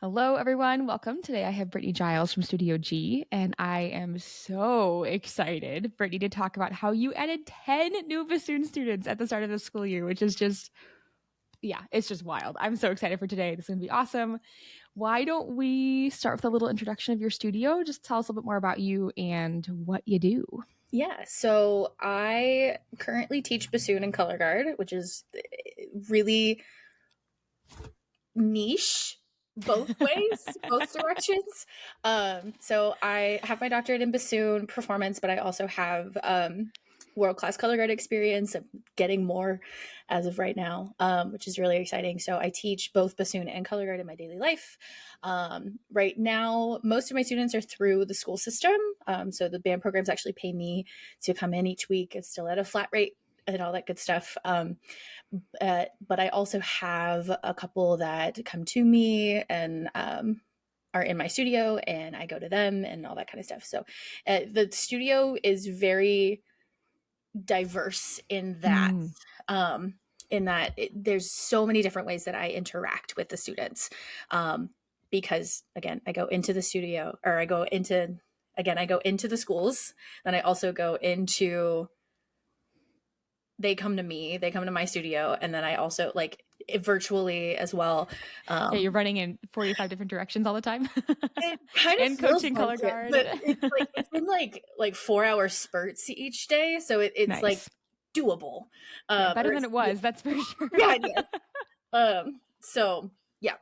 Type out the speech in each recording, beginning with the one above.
Hello, everyone. Welcome. Today I have Brittany Giles from Studio G, and I am so excited, Brittany, to talk about how you added 10 new bassoon students at the start of the school year, which is just, yeah, it's just wild. I'm so excited for today. This is going to be awesome. Why don't we start with a little introduction of your studio? Just tell us a little bit more about you and what you do. Yeah, so I currently teach bassoon and color guard, which is really niche both ways, both directions. So I have my doctorate in bassoon performance, but I also have world-class color guard experience. I'm getting more as of right now, which is really exciting. So I teach both bassoon and color guard in my daily life. Right now, most of my students are through the school system. So the band programs actually pay me to come in each week. It's still at a flat rate and all that good stuff. But I also have a couple that come to me and are in my studio, and I go to them and all that kind of stuff. So the studio is very diverse in that. Mm. There's so many different ways that I interact with the students. Because again, I go into the studio, or I go into the schools, then I also go into they come to me, they come to my studio, and then I also virtually as well. Yeah, you're running in 45 different directions all the time It kind of and feels coaching like color it, guard. but it's in like 4 hour spurts each day, so it's like Nice. doable. Yeah, better Or than it was, that's for sure. yeah, yeah. So yeah.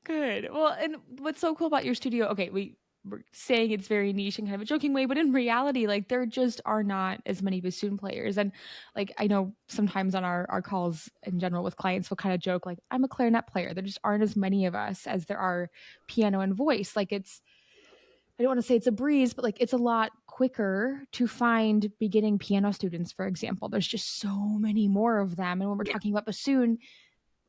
Good. Well, and what's so cool about your studio, okay, we're saying it's very niche in kind of a joking way, but in reality, like there just are not as many bassoon players. And like I know sometimes on our calls in general with clients, we'll kind of joke, like, I'm a clarinet player. There just aren't as many of us as there are piano and voice. Like I don't want to say it's a breeze, but like it's a lot quicker to find beginning piano students, for example. There's just so many more of them. And when we're Yeah. talking about bassoon,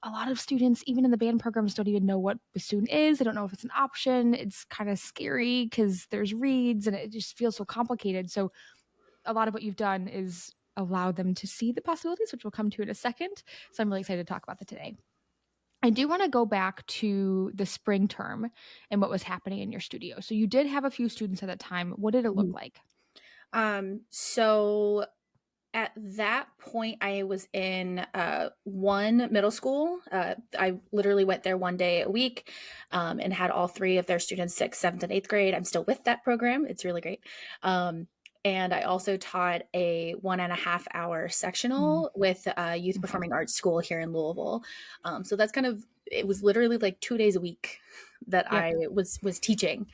a lot of students, even in the band programs, don't even know what bassoon is. They don't know if it's an option. It's kind of scary because there's reeds and it just feels so complicated. So a lot of what you've done is allow them to see the possibilities, which we'll come to in a second. So I'm really excited to talk about that today. I do want to go back to the spring term and what was happening in your studio. So you did have a few students at that time. What did it look Mhm. like? So at that point, I was in one middle school. I literally went there one day a week, and had all three of their students, 6th, 7th, and 8th grade. I'm still with that program. It's really great. And I also taught a 1.5 hour sectional with a youth Okay. performing arts school here in Louisville. So that's it was literally like 2 days a week that Yep. I was teaching.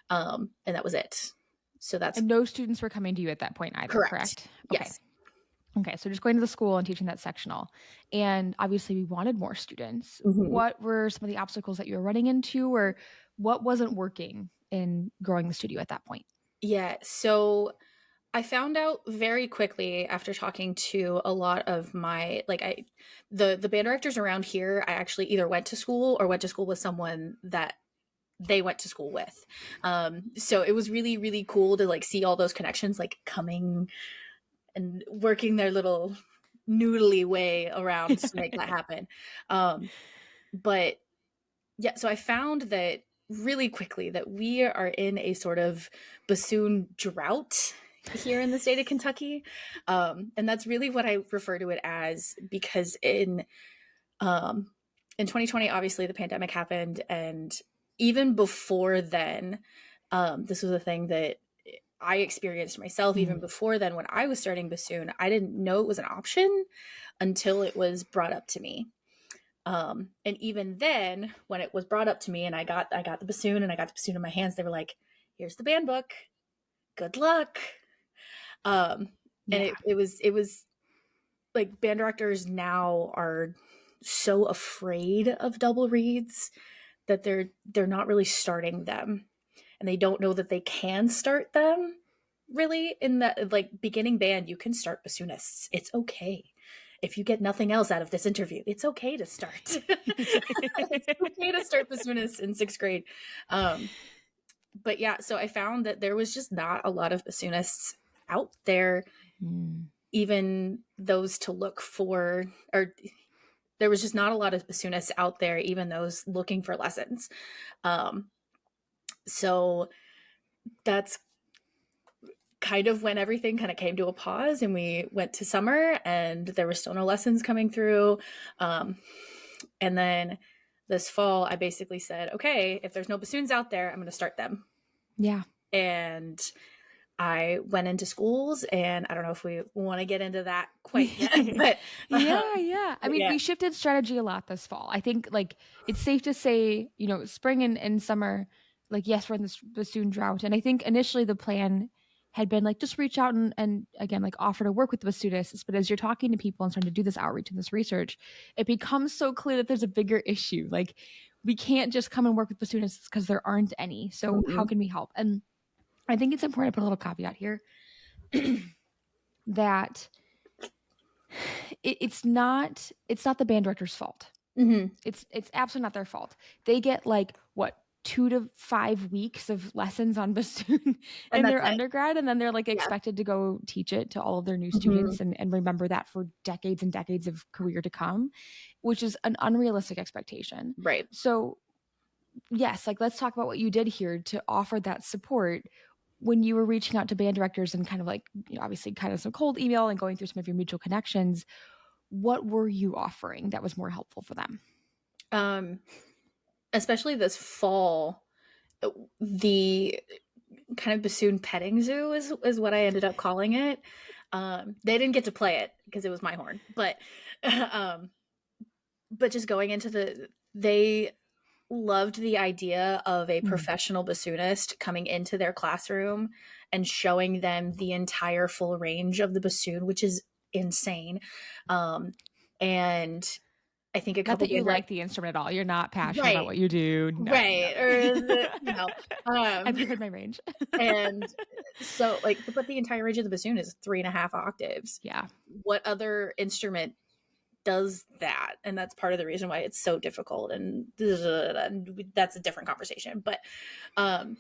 And that was it. So that's And no students were coming to you at that point either, correct. correct? Okay. Yes. Okay, so just going to the school and teaching that sectional. And obviously, we wanted more students. Mhm. What were some of the obstacles that you were running into, or what wasn't working in growing the studio at that point? Yeah. So I found out very quickly after talking to a lot of the band directors around here. I actually either went to school or went to school with someone that they went to school with. So it was really, really cool to like see all those connections like coming and working their little noodly way around to make that happen. But yeah, so I found that really quickly that we are in a sort of bassoon drought here in the state of Kentucky. And that's really what I refer to it as, because um, in 2020, obviously the pandemic happened. And even before then, this was a thing that I experienced myself. Even Mm. before then, when I was starting bassoon, I didn't know it was an option until it was brought up to me. And even then, when it was brought up to me and I got the bassoon and I got the bassoon in my hands, they were like, here's the band book. Good luck. And Yeah. it was like band directors now are so afraid of double reeds that they're not really starting them. And they don't know that they can start them really. In that, like, beginning band, you can start bassoonists. It's okay. If you get nothing else out of this interview, it's okay to start. It's okay to start bassoonists in 6th grade. Um, but yeah, so I found that there was just not a lot of bassoonists out there, Mm. even those to look for, or there was just not a lot of bassoonists out there, even those looking for lessons. Um, so that's kind of when everything kind of came to a pause, and we went to summer and there were still no lessons coming through. And then this fall, I basically said, okay, if there's no bassoons out there, I'm going to start them. Yeah. And I went into schools, and I don't know if we want to get into that quite yet, but Yeah. I mean, yeah. we shifted strategy a lot this fall. I think like it's safe to say, spring and summer, like yes, we're in this bassoon drought. And I think initially the plan had been like just reach out and again like offer to work with the bassoonists. But as you're talking to people and starting to do this outreach and this research, it becomes so clear that there's a bigger issue. Like we can't just come and work with bassoonists because there aren't any. So how Mm-mm. can we help? And I think it's important to put a little caveat here that it's not the band director's fault. Mm-hmm. It's absolutely not their fault. They get like what 2 to 5 weeks of lessons on bassoon And in that's their it. undergrad, and then they're like Yeah. expected to go teach it to all of their new Mm-hmm. students and remember that for decades and decades of career to come, which is an unrealistic expectation. Right. So yes, like let's talk about what you did here to offer that support when you were reaching out to band directors and kind of like obviously kind of some cold email and going through some of your mutual connections. What were you offering that was more helpful for them? Um, Especially this fall, the kind of bassoon petting zoo is what I ended up calling it. They didn't get to play it because it was my horn, um, but just going into they loved the idea of a Mm, professional bassoonist coming into their classroom and showing them the entire full range of the bassoon, which is insane. And I think a not couple that you band direct like the instrument at all. You're not passionate about right, what you do. No, no. right, or Have you heard my range? and so but the entire range of the bassoon is 3.5 octaves. Yeah. What other instrument does that? And that's part of the reason why it's so difficult, and that's a different conversation. Um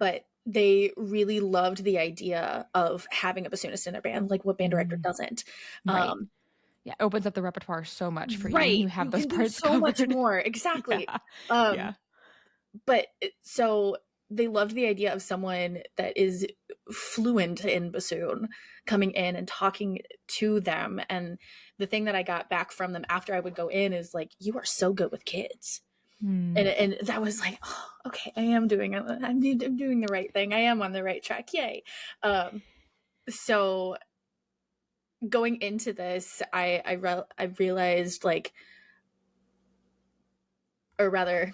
but they really loved the idea of having a bassoonist in their band. Like, what band director Mm, doesn't? right. um Yeah. Opens up the repertoire so much for you when right, you have you those can do parts so much covered. more, exactly. Yeah. um Yeah. but so they loved the idea of someone that is fluent in bassoon coming in and talking to them. And the thing that I got back from them after I would go in is like, you are so good with kids. Mm. And that was like, oh, okay, I'm doing the right thing. I am on the right track. Yay. So going into this, I realized, like, or rather,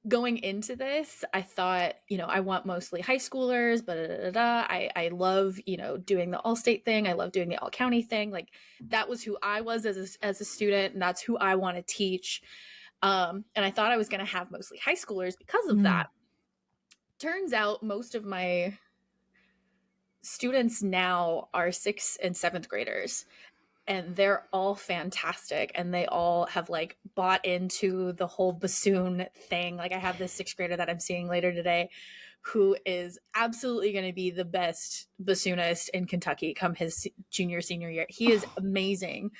going into this, I thought, I want mostly high schoolers, but I love, doing the all state thing. I love doing the all county thing. Like, that was who I was as a student, and that's who I want to teach. And I thought I was going to have mostly high schoolers because of Mm. that. Turns out most of my students now are 6th and 7th graders, and they're all fantastic, and they all have like bought into the whole bassoon thing. Like, I have this 6th grader that I'm seeing later today who is absolutely going to be the best bassoonist in Kentucky come his junior senior year. He is Oh, amazing.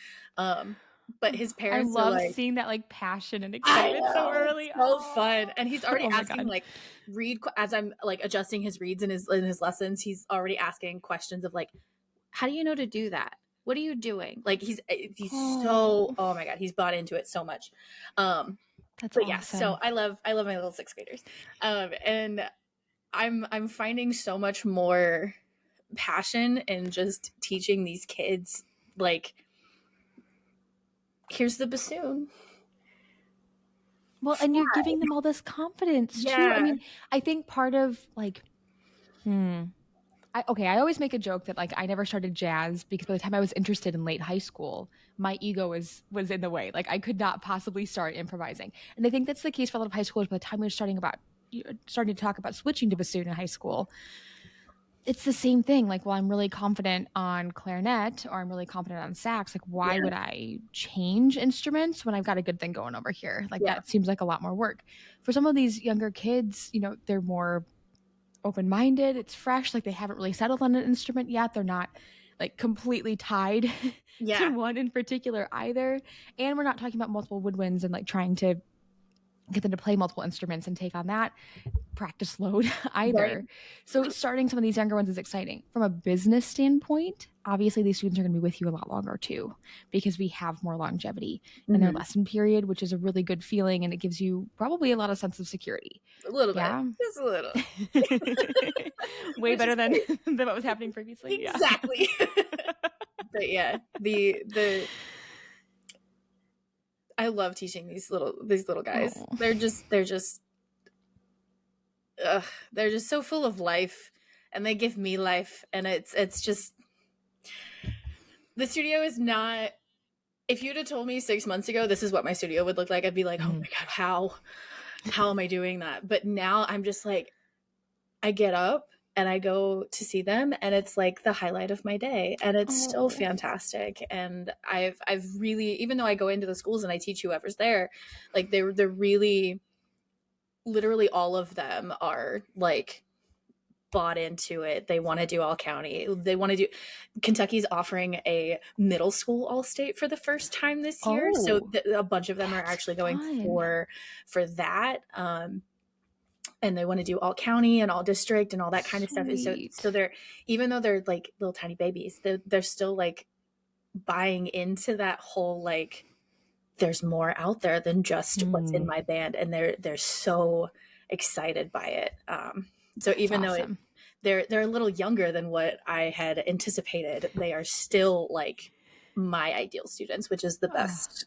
But his I parents are love like, seeing that like passion and I excitement so know, it's early. so Oh, fun. And he's already oh my asking, God. like, as I'm like adjusting his reads in his lessons, he's already asking questions of like, how do you know to do that? What are you doing? Like, he's so, Oh, oh my god, he's bought into it so much. Um, that's but yeah, so awesome. I love my little 6th graders. And I'm finding so much more passion in just teaching these kids, like, here's the bassoon. Well, and you're giving them all this confidence too. I Yeah. mean, I think part of like, hmm, I always make a joke that like I never started jazz because by the time I was interested in late high school, my ego was in the way. Like I could not possibly start improvising. And I think that's the case for a lot of high schoolers by the time we were starting to talk about switching to bassoon in high school. It's the same thing. Like, well, I'm really confident on clarinet or I'm really confident on sax. Like, why Yeah. would I change instruments when I've got a good thing going over here? Like, Yeah. that seems like a lot more work. For some of these younger kids, they're more open minded. It's fresh. Like, they haven't really settled on an instrument yet. They're not like completely tied to Yeah. one in particular either. And we're not talking about multiple woodwinds and like trying to get them to play multiple instruments and take on that practice load Right. either. So starting some of these younger ones is exciting. From a business standpoint, obviously these students are going to be with you a lot longer too, because we have more longevity in their Hmm. lesson period, which is a really good feeling and it gives you probably a lot of sense of security. A little bit, Yeah. just a little, Way which better is than great. than what was happening previously. Yeah. Exactly. But yeah, the I love teaching these little guys. Oh. Ugh, they're just so full of life, and they give me life, and it's just the studio is not. If you'd have told me 6 months ago this is what my studio would look like, I'd be like, oh Mm. my god, how am I doing that? But now I'm just like, I get up and I go to see them, and it's like the highlight of my day, and it's so Oh. fantastic. And I've really, even though I go into the schools and I teach whoever's there, like they're really, literally all of them are like bought into it. They want to do all county. They want to do, Kentucky's offering a middle school all state for the first time this year. So Oh, a bunch of them are that's actually going fun. for that. And they want to do all county and all district and all that kind of stuff. So Sweet. they're, even though they're like little tiny babies, they're still like buying into that whole like there's more out there than just what's in Mm, my band, and they're so excited by it. So that's even though awesome. they're a little younger than what I had anticipated, they are still like my ideal students, which is the Oh, best.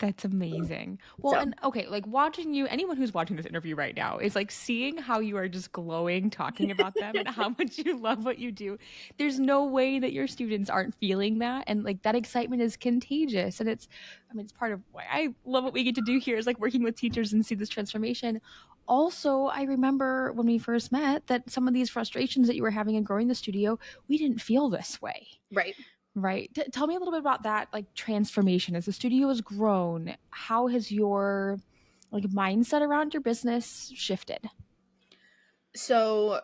that's amazing. Well, So and okay, like watching you, anyone who's watching this interview right now is like seeing how you are just glowing talking about them and how much you love what you do. There's no way that your students aren't feeling that. And like that excitement is contagious. And it's, I mean, it's part of why I love what we get to do here is like working with teachers and see this transformation. Also, I remember when we first met that some of these frustrations that you were having in growing the studio, we didn't feel this way. right. Right. Tell me a little bit about that, like transformation as the studio has grown. How has your like mindset around your business shifted? So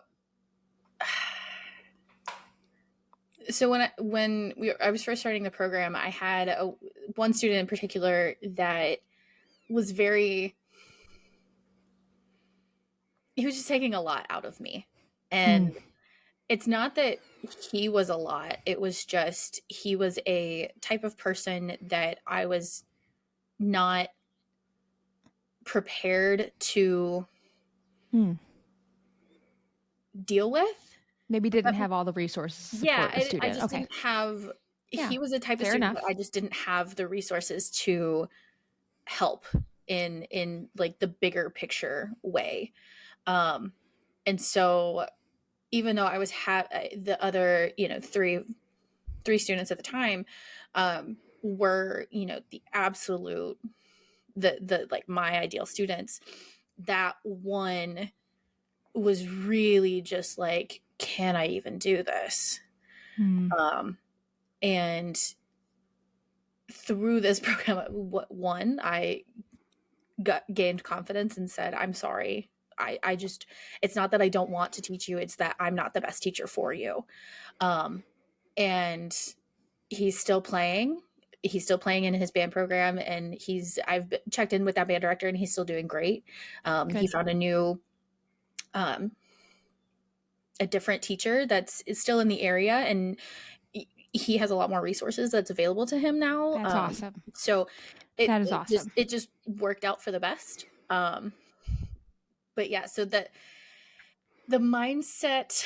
so I was first starting the program, I had one student in particular that was very, he was just taking a lot out of me. Hmm. And it's not that he was a lot, it was just he was a type of person that I was not prepared to Hmm. deal with. Maybe didn't have all the resources to Yeah, support the I student. just Okay. didn't have, Yeah. he was a type of Fair student that enough. I just didn't have the resources to help in like the bigger picture way. Um and so even though I was the other, three students at the time were, the absolute, the like my ideal students, that one was really just like, can I even do this? Hmm. um and through this program, one, I gained confidence and said, I'm sorry, I just, it's not that I don't want to teach you, it's that I'm not the best teacher for you. And he's still playing, in his band program, and I've checked in with that band director, and he's still doing great. He Good. found um, a different teacher that's is still in the area, and he has a lot more resources that's available to him now. That's awesome. So it, That is it just awesome. it just worked out for the best. But yeah, so that the mindset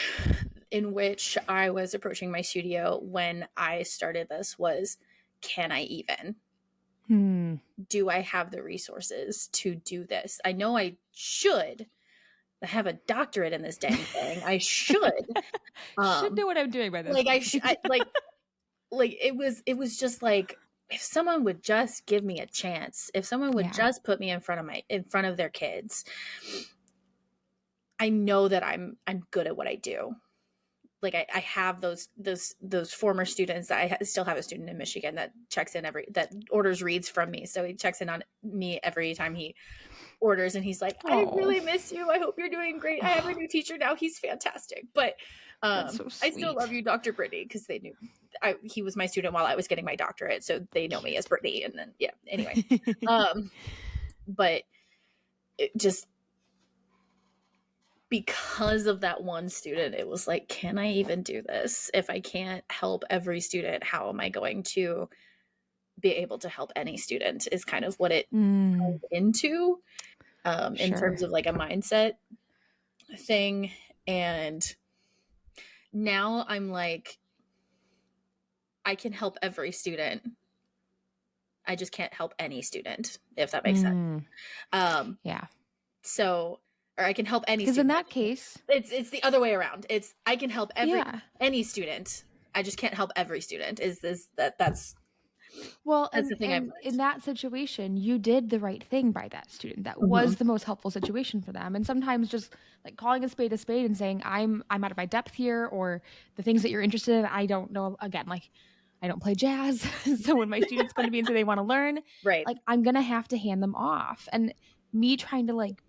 in which I was approaching my studio when I started this was, can I even? Hmm. Do I have the resources to do this? I know I should. I have a doctorate in this dang thing. I should. Should Um, know what I'm doing by this like point. like it was just like, if someone would just give me a chance, if someone would Yeah. just put me in front of their kids, I know that I'm good at what I do. Like I have those former students that I still have a student in Michigan that checks in that orders reads from me. So he checks in on me every time he orders, and he's like, I Oh, really miss you. I hope you're doing great. I have a new teacher now. He's fantastic. But that's so I still love sweet. you, Dr. Brittany, because they knew he was my student while I was getting my doctorate. So they know me as Cute. Brittany. And then, yeah, anyway. Um, but it just because of that one student, it was like, can I even do this? If I can't help every student, how am I going to be able to help any student? Is kind of what it Mm, turned into, in sure. terms of like a mindset thing. And now I'm like, I can help every student. I just can't help any student, if that makes sense. Mm, Um, yeah. so, or I can help any Because in student. that case, It's the other way around. It's I can help yeah. any student. I just can't help every student. Is this Well, that's the and thing I've and in that situation, you did the right thing by that student. That learned. was the most helpful situation for them. And sometimes just like calling a spade and saying, I'm out of my depth here, or the things that you're interested in, I don't know. Again, like I don't play jazz. So when my students come to me and say they want to learn, Right. like I'm gonna have to hand them off. And me trying to like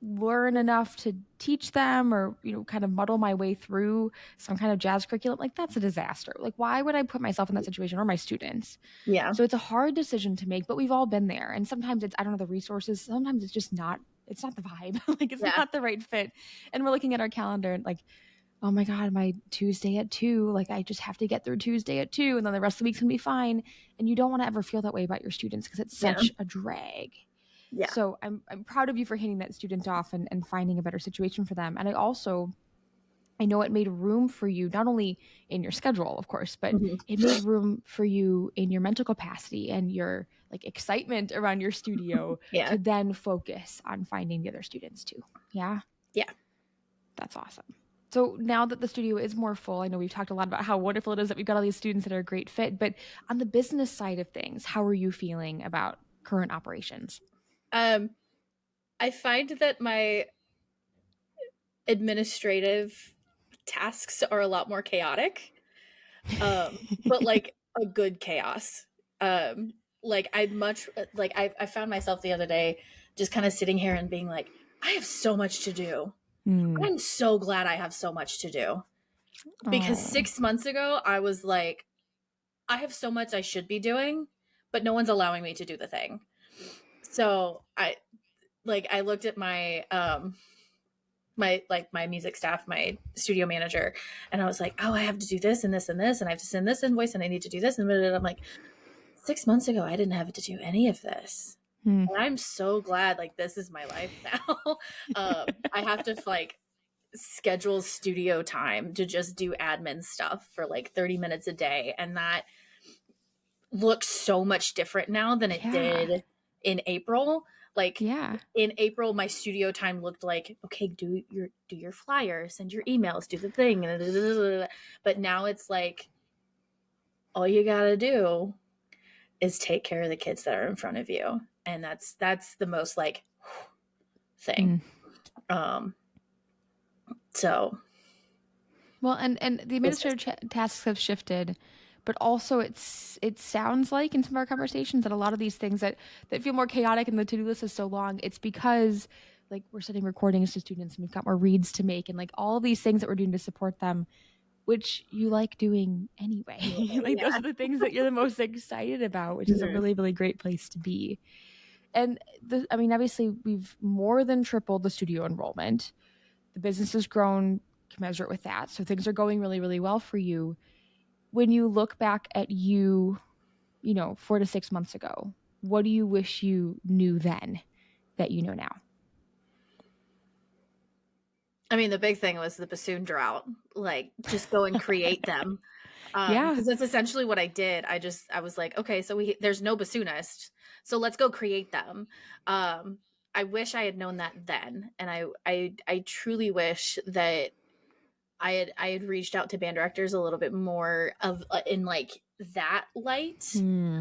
learn enough to teach them or kind of muddle my way through some kind of jazz curriculum, like that's a disaster. Like why would I put myself in that situation or my students? Yeah. So it's a hard decision to make, but we've all been there. And sometimes it's I don't know the resources, sometimes it's not the vibe. Like it's Yeah. not the right fit. And we're looking at our calendar and like, oh my god, my Tuesday at 2, like I just have to get through Tuesday at 2 and then the rest of the week's going to be fine. And you don't want to ever feel that way about your students because it's Yeah. such a drag. Yeah. So I'm proud of you for handing that student off and finding a better situation for them. And I know it made room for you, not only in your schedule, of course, but Mhm. it made room for you in your mental capacity and your like excitement around your studio Yeah. to then focus on finding the other students too. Yeah, Yeah. that's awesome. So now that the studio is more full, I know we've talked a lot about how wonderful it is that we've got all these students that are a great fit, but on the business side of things, how are you feeling about current operations? Um, I find that my administrative tasks are a lot more chaotic. But like a good chaos. Like I'd much like I found myself the other day just kind of sitting here and being like, I have so much to do. Hmm. I'm so glad I have so much to do. Because Oh, 6 months ago, I was like, I have so much I should be doing, but no one's allowing me to do the thing. So I looked at my music staff, my studio manager, and I was like, oh, I have to do this and this and this, and I have to send this invoice, and I need to do this, and I'm like, 6 months ago, I didn't have to do any of this. hmm. And I'm so glad, like, this is my life now. I have to like schedule studio time to just do admin stuff for like 30 minutes a day, and that looks so much different now than it Yeah. did in April. Like Yeah. in April, my studio time looked like, okay, do your flyers, send your emails, do the thing, but now it's like all you gotta do is take care of the kids that are in front of you, and that's the most like thing. Mm. Um, so Well, and the it's administrative just tasks have shifted, but also it sounds like in some of our conversations that a lot of these things that feel more chaotic and the to-do list is so long, it's because like we're sending recordings to students and we've got more reads to make and like all these things that we're doing to support them, which you like doing anyway. Like those yeah. are the things that you're the most excited about, which is a Mhm. really, really great place to be. And I mean, obviously, we've more than tripled the studio enrollment. The business has grown commensurate with that. So things are going really, really well for you. When you look back at you 4 to 6 months ago, what do you wish you knew then that you know now? I mean, the big thing was the bassoon drought. Like, just go and create them. Yeah. Because that's essentially what I did. I was like, okay, so there's no bassoonist, so let's go create them. Um, I wish I had known that then, and I truly wish that I had reached out to band directors a little bit more of in like that light, Hmm.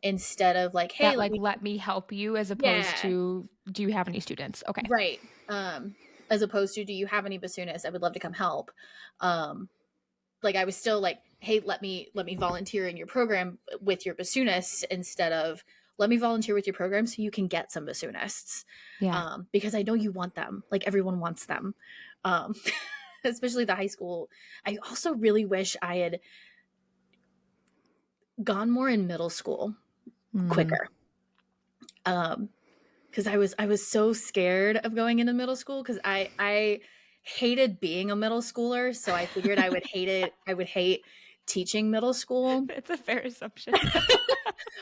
instead of like, hey, That let like me, let me help you as opposed yeah, to do you have any students? Okay. right. As opposed to, do you have any bassoonists? I would love to come help. Um, like I was still like, hey, let me volunteer in your program with your bassoonists, instead of, let me volunteer with your program so you can get some bassoonists. Yeah. Because I know you want them. Like everyone wants them. Um, especially the high school. I also really wish I had gone more in middle school Mm. quicker. Because I was so scared of going into middle school because I hated being a middle schooler, so I figured I would hate it. I would hate teaching middle school. It's a fair assumption.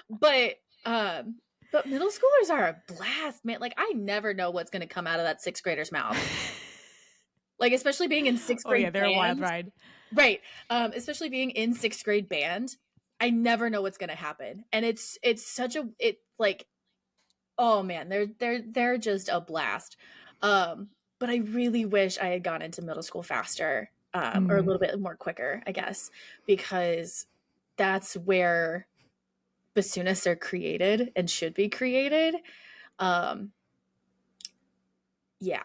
But um but middle schoolers are a blast, man. Like I never know what's going to come out of that sixth grader's mouth. Like especially being in sixth Oh yeah, grade they're a wild band. ride. Right. Especially being in sixth grade band. I never know what's going to happen. And it's such a it like oh man, they're just a blast. But I really wish I had gone into middle school faster, or a Mm. little bit more quicker, I guess, because that's where bassoonists are created and should be created. Um, yeah.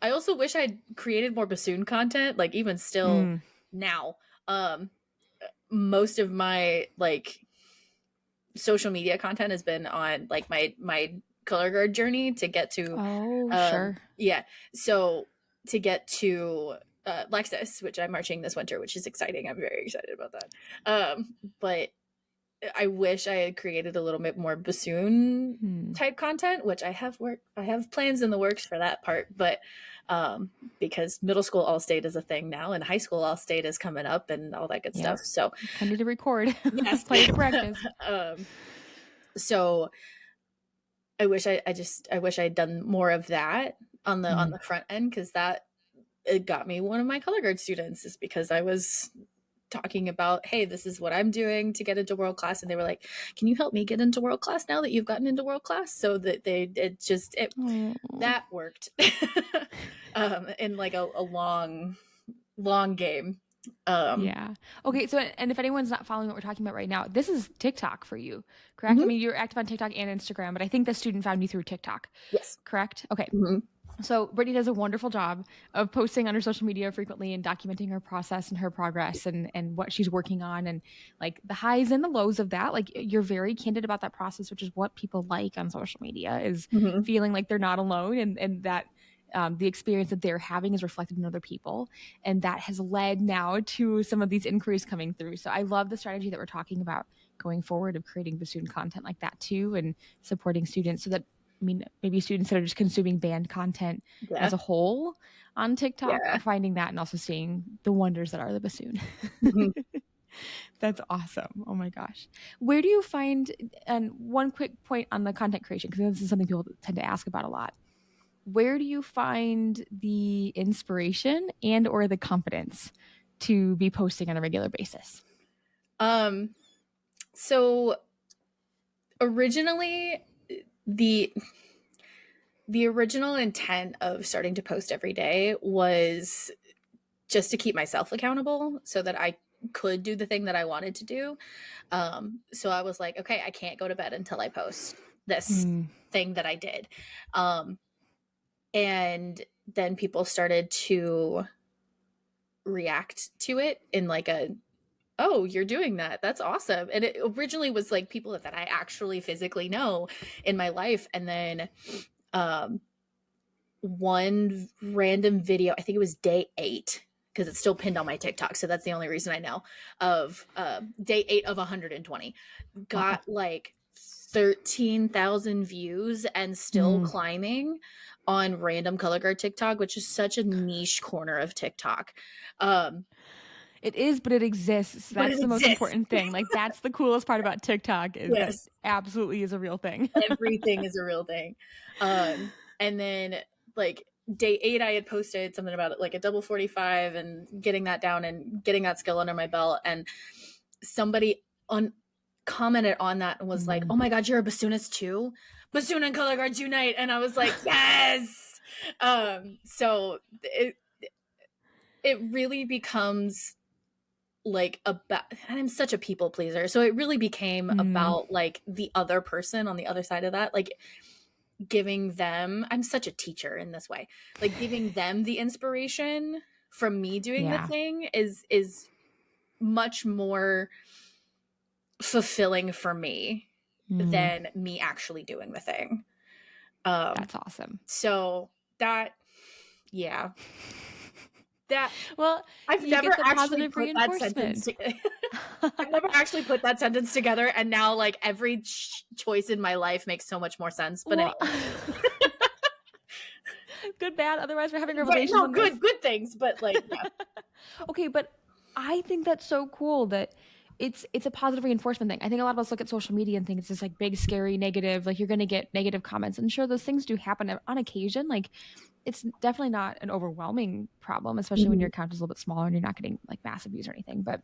I also wish I'd created more bassoon content, like even still Mm. now. Um, most of my like social media content has been on like my color guard journey to get to Oh, sure. yeah, so to get to Lexus, which I'm marching this winter, which is exciting. I'm very excited about that. But I wish I had created a little bit more bassoon Hmm. type content, which I have plans in the works for that part, but because middle school all state is a thing now and high school all state is coming up and all that good Yep. stuff. So Plenty to record. yes. Plenty to practice. So I wish I had done more of that on Mm. the front end because that it got me one of my color guard students is because I was talking about, hey, this is what I'm doing to get into world class, and they were like, can you help me get into world class now that you've gotten into world class? So that it Oh. that worked in like a long game. Yeah. Okay. So, and if anyone's not following what we're talking about right now, this is TikTok for you, correct? I Mhm. mean, you're active on TikTok and Instagram, but I think the student found you through TikTok, Yes. correct? Okay. Mhm. So Brittany does a wonderful job of posting on her social media frequently and documenting her process and her progress and what she's working on and like the highs and the lows of that. Like you're very candid about that process, which is what people like on social media is Mhm. feeling like they're not alone and that the experience that they're having is reflected in other people. And that has led now to some of these inquiries coming through. So I love the strategy that we're talking about going forward of creating bassoon content like that too and supporting students so that I mean, maybe students that are just consuming band content Yeah. as a whole on TikTok Yeah. are finding that and also seeing the wonders that are the bassoon. Mhm. That's awesome. Oh my gosh. Where do you find, and one quick point on the content creation, because this is something people tend to ask about a lot. Where do you find the inspiration and or the confidence to be posting on a regular basis? Um. So originally the the original intent of starting to post every day was just to keep myself accountable so that I could do the thing that I wanted to do. So I was like, okay, I can't go to bed until I post this Mm. thing that I did. Um, and then people started to react to it in like a, oh, you're doing that. That's awesome. And it originally was like people that I actually physically know in my life. And then um, one random video, I think it was day 8 because it's still pinned on my TikTok. So that's the only reason I know of day 8 of 120 Wow. got like 13,000 views and still Mm. climbing on random color guard TikTok, which is such a niche corner of TikTok. Um, It is, but it exists. but That's it the most exists. important thing. Like that's the coolest part about TikTok is that Yes. absolutely is a real thing. Everything is a real thing. And then like day 8, I had posted something about it, like a double 45 and getting that down and getting that skill under my belt. And somebody on commented on that and was like, Mm. oh my God, you're a bassoonist too? Bassoon and color guards unite. And I was like, yes. So it really becomes like about, and I'm such a people pleaser. So it really became Mm. about like the other person on the other side of that. Like giving them, I'm such a teacher in this way, like giving them the inspiration from me doing the Yeah. thing is much more fulfilling for me Mm, than me actually doing the thing. that's awesome. So that, yeah, that Well, I've you never get the actually positive put that sentence reinforcement. together. I've never actually put that sentence together, and now like every choice in my life makes so much more sense. But Well, anyway, good, bad. Otherwise, we're having but revelations no, on this. good things. But like, yeah, Okay, but I think that's so cool that it's a positive reinforcement thing. I think a lot of us look at social media and think it's this like big, scary, negative, like you're going to get negative comments. And sure, those things do happen on occasion. Like it's definitely not an overwhelming problem, especially when your Mhm. account is a little bit smaller and you're not getting like massive views or anything. But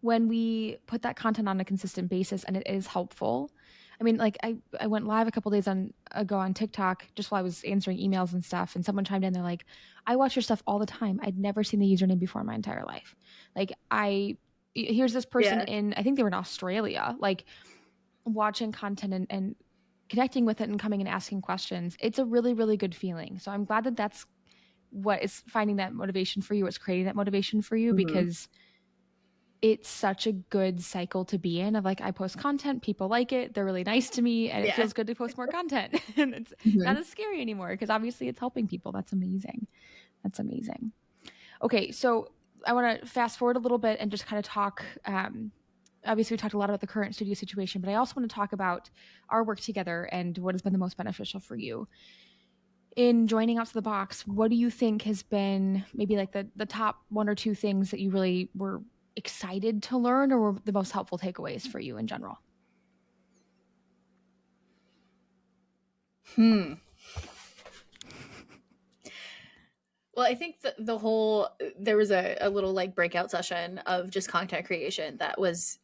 when we put that content on a consistent basis and it is helpful. I mean, like I went live a couple days ago on TikTok just while I was answering emails and stuff, and someone chimed in. They're like, "I watch your stuff all the time. I'd never seen the username before in my entire life. Like, here's this person Yeah. in I think they were in Australia, like watching content and connecting with it and coming and asking questions. It's a really really good feeling. So I'm glad that that's what is finding that motivation for you. It's creating that motivation for you Mhm. because it's such a good cycle to be in of like I post content, people like it, they're really nice to me, and it Yeah. feels good to post more content. And it's not Mhm. as scary anymore because obviously it's helping people. That's amazing. That's amazing. Okay, so I want to fast forward a little bit and just kind of talk. Obviously, we talked a lot about the current studio situation, but I also want to talk about our work together and what has been the most beneficial for you in joining Outside the Box. What do you think has been maybe like the top one or two things that you really were excited to learn or were the most helpful takeaways for you in general? Hmm. Well, I think the whole there was a little like breakout session of just content creation that was,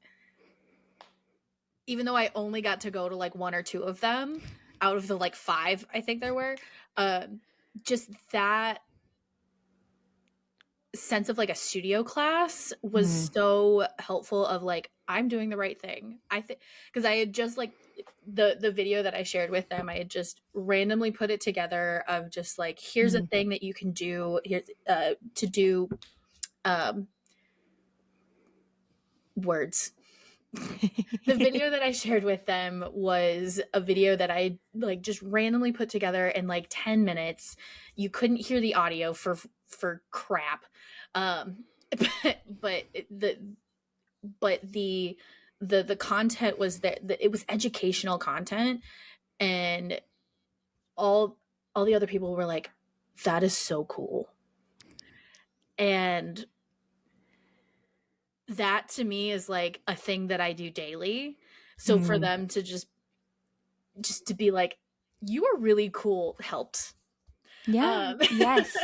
even though I only got to go to like one or two of them out of the like five I think there were, um, just that sense of like a studio class was Mm. so helpful of like I'm doing the right thing. I think because I had just like the video that I shared with them, I had just randomly put it together of just like here's a Mm. thing that you can do here's to do um words. The video that I shared with them was a video that I like just randomly put together in like 10 minutes. You couldn't hear the audio for crap. Um but the content was that it was educational content, and all all the other people were like that is so cool. And that to me is like a thing that I do daily. So for Mm. them to just to be like, you are really cool helped. Yeah, Um, yes.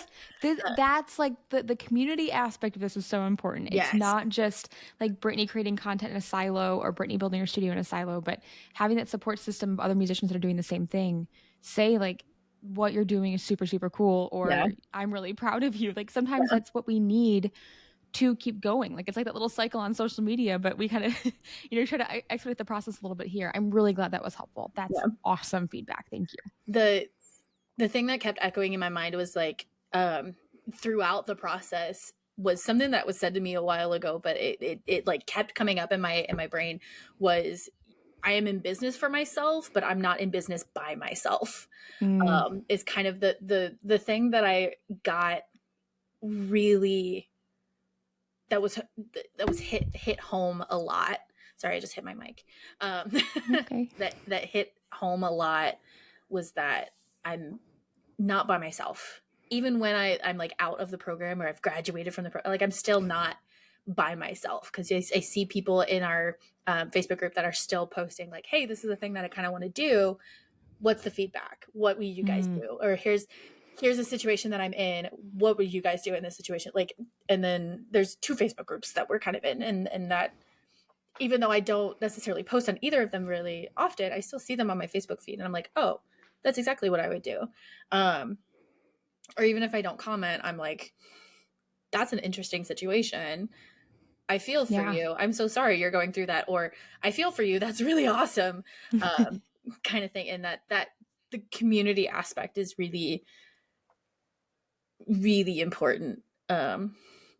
That's like the community aspect of this is so important. It's yes. not just like Brittany creating content in a silo or Brittany building her studio in a silo, but having that support system of other musicians that are doing the same thing. Say like what you're doing is super, super cool, Yeah. or I'm really proud of you. Like sometimes that's what we need to keep going. Like it's like that little cycle on social media, but we kind of, try to expedite the process a little bit here. I'm really glad that was helpful. That's Yeah. awesome feedback. Thank you. The the thing that kept echoing in my mind was like throughout the process was something that was said to me a while ago, but it like kept coming up in my brain was I am in business for myself, but I'm not in business by myself. Mm. Is kind of the thing that I got really that was hit home a lot. Sorry, I just hit my mic. Um, Okay. that hit home a lot was that I'm not by myself. Even when I'm like out of the program or I've graduated from the like I'm still not by myself because I see people in our Facebook group that are still posting like, "Hey, this is a thing that I kind of want to do. What's the feedback? What will you guys Mm. do?" Or here's a situation that I'm in. What would you guys do in this situation? Like, and then there's two Facebook groups that we're kind of in, and that even though I don't necessarily post on either of them really often, I still see them on my Facebook feed, and I'm like, oh, that's exactly what I would do. Um, or even if I don't comment, I'm like, that's an interesting situation. I feel for Yeah. you. I'm so sorry you're going through that. Or I feel for you. That's really awesome. Kind of thing. And that the community aspect is really, really important.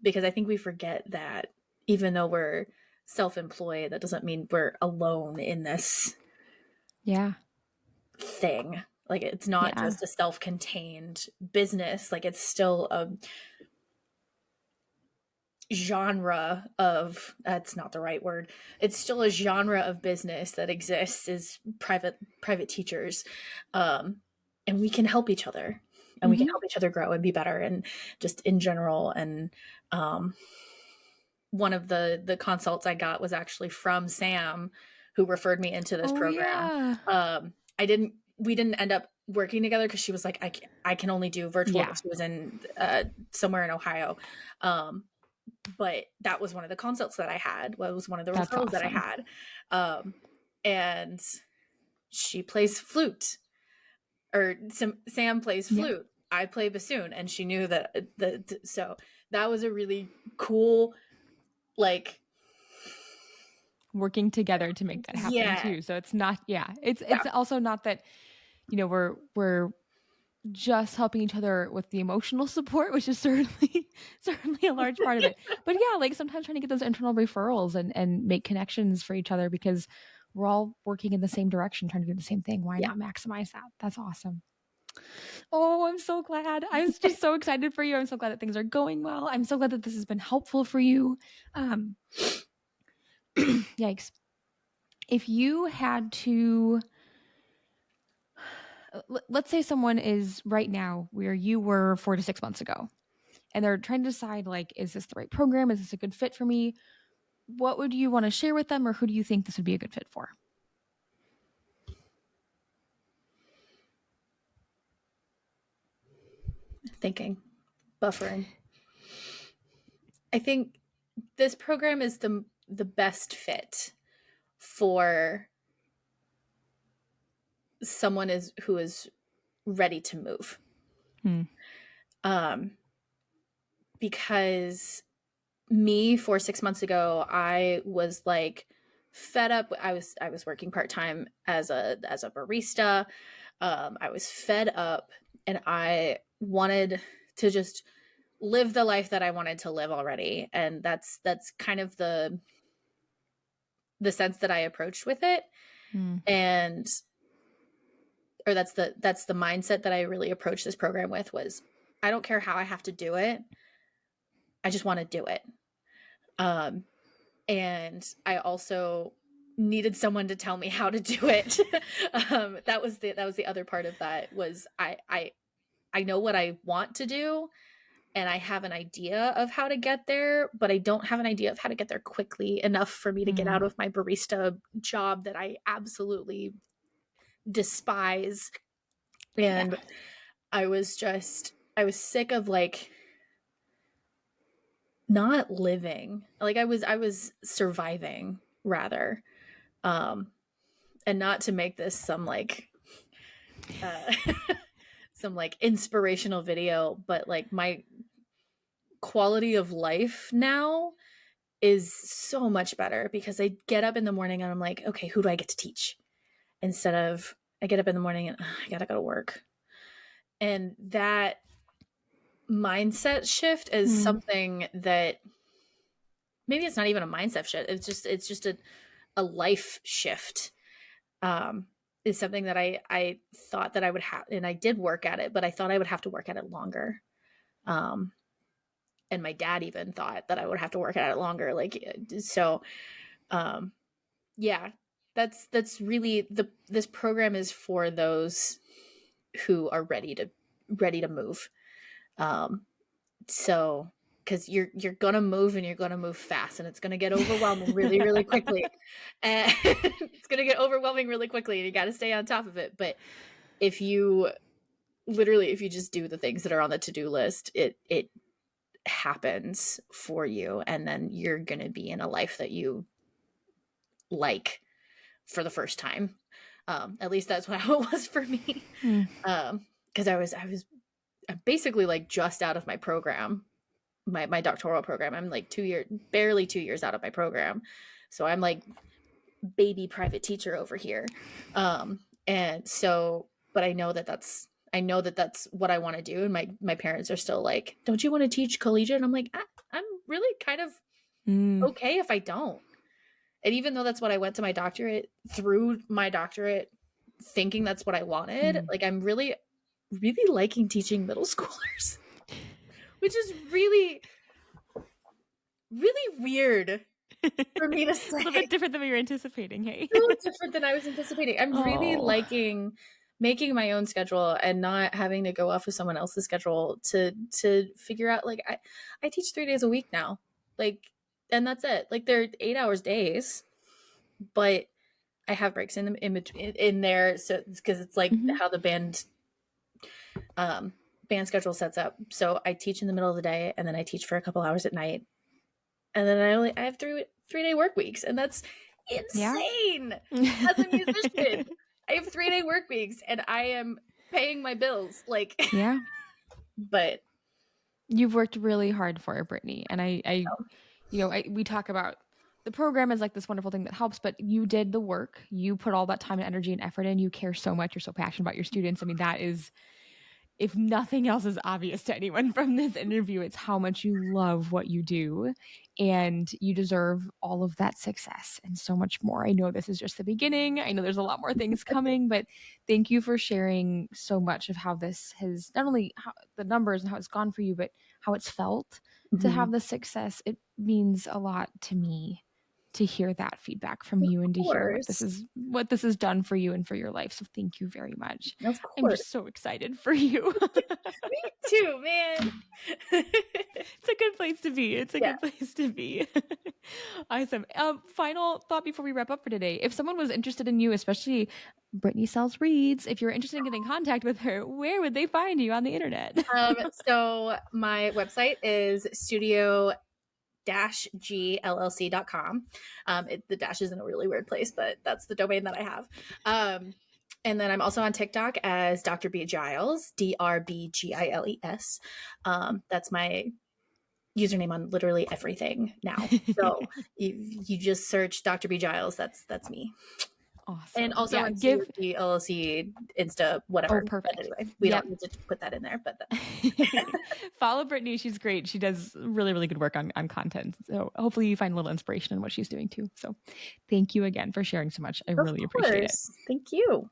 Because I think we forget that even though we're self-employed. That doesn't mean we're alone in this Yeah. thing. Like, it's not Yeah. just a self-contained business. Like, it's still a genre of, that's not the right word, it's still a genre of business that exists, is private teachers. And we can help each other, and we can Mhm. help each other grow and be better, and just in general. And one of the consults I got was actually from Sam, who referred me into this Oh, program. yeah. I didn't We didn't end up working together because she was like, I can only do virtual, Yeah. because she was in somewhere in Ohio. But that was one of the consults that I had, was one of the That's referrals that I awesome. had. And she plays flute, or Sam plays Yeah. flute. I play bassoon, and she knew that. So that was a really cool, like, Working together to make that happen yeah, too. So it's not, yeah. yeah, It's also not that, we're just helping each other with the emotional support, which is certainly certainly a large part of it. But yeah, like sometimes trying to get those internal referrals and make connections for each other, because we're all working in the same direction, trying to do the same thing. Why yeah. not maximize that? That's awesome. Oh, I'm so glad. I was just so excited for you. I'm so glad that things are going well. I'm so glad that this has been helpful for you. Um, yikes. If you had to, let's say someone is right now where you were 4 to 6 months ago, and they're trying to decide, like, is this the right program? Is this a good fit for me? What would you want to share with them, or who do you think this would be a good fit for? Thinking, buffering. I think this program is the best fit for someone who is ready to move. Hmm. Um, because me, 4 6 months ago, I was like fed up. I was working part-time as a barista. I was fed up, and I wanted to just live the life that I wanted to live already. And that's kind of the sense that I approached with it. Hmm. And or that's the mindset that I really approached this program with, was I don't care how I have to do it. I just want to do it. Um, and I also needed someone to tell me how to do it. That was the other part of that, was I know what I want to do, and I have an idea of how to get there, but I don't have an idea of how to get there quickly enough for me to get Hmm. out of my barista job that I absolutely despise. Yeah. And I was sick of, like, not living. Like, I was surviving, rather. Um and not to make this some, like, uh some, like, inspirational video, but, like, my quality of life now is so much better, because I get up in the morning and I'm like, okay, who do I get to teach? Instead of, I get up in the morning and I gotta go to work. And that mindset shift is Hmm. something that, maybe it's not even a mindset shift. It's just a life shift. Um, is something that I thought that I would have, and I did work at it, but I thought I would have to work at it longer. Um, and my dad even thought that I would have to work at it longer. Like, so, um, yeah, that's really this program is for those who are ready to move. Um, so, because you're gonna move, and you're gonna move fast, and it's gonna get overwhelming really, really quickly, and it's gonna get overwhelming really quickly, and you got to stay on top of it. But if you if you just do the things that are on the to-do list, it happens for you, and then you're gonna be in a life that you like for the first time. At least that's how it was for me. Hmm. Because I was basically, like, just out of my program, my doctoral program. I'm like barely 2 years out of my program, so I'm like baby private teacher over here. And so, but I know that that's what I want to do, and my parents are still like, "Don't you want to teach collegiate?" And I'm like, I'm really kind of Hmm. okay if I don't. And even though that's what I went to my doctorate, through my doctorate, thinking that's what I wanted, Mhm. like, I'm really, really liking teaching middle schoolers, which is really, really weird for me to A little say. bit different than we were anticipating, hey? So different than I was anticipating. I'm really Oh. liking making my own schedule and not having to go off of someone else's schedule to figure out, like, I teach 3 days a week now. Like, and that's it. Like, they're 8 hours days, but I have breaks in the in between in there, so because it's like Mhm. how the um band schedule sets up. So I teach in the middle of the day and then I teach for a couple hours at night. And then I have 3 day work weeks, and that's Yeah. insane. As a musician, I have 3 day work weeks and I am paying my bills. Like, Yeah. but You've worked really hard for it, Brittany, and we talk about the program is like this wonderful thing that helps, but you did the work. You put all that time and energy and effort in. You care so much. You're so passionate about your students. I mean, that is, if nothing else is obvious to anyone from this interview, it's how much you love what you do and you deserve all of that success and so much more. I know this is just the beginning. I know there's a lot more things coming, but thank you for sharing so much of how this has not only how, the numbers and how it's gone for you, but how it's felt to mhm. have the success. It means a lot to me to hear that feedback from Of you and to hear course. what this has done for you and for your life. So thank you very much. Of I'm course. just so excited for you. Me too, man. It's a good place to be. It's a Yeah. good place to be. Awesome. Final thought before we wrap up for today. If someone was interested in you, especially Brittany sells reads, if you're interested in getting in contact with her, where would they find you on the internet? So my website is studio-gllc.com. The dash is in a really weird place, but that's the domain that I have. And then I'm also on TikTok as Dr. B Giles, DRBGILES. That's my username on literally everything now. So you just search Dr. B Giles. That's me. And Awesome. also Yeah, on give COG, LLC, Insta, oh whatever. But perfect. anyway, we Yep. don't need to put that in there. But Follow Brittany. She's great. She does really, really good work on content. So hopefully you find a little inspiration in what she's doing too. So thank you again for sharing so much. I of really appreciate it. course, thank you.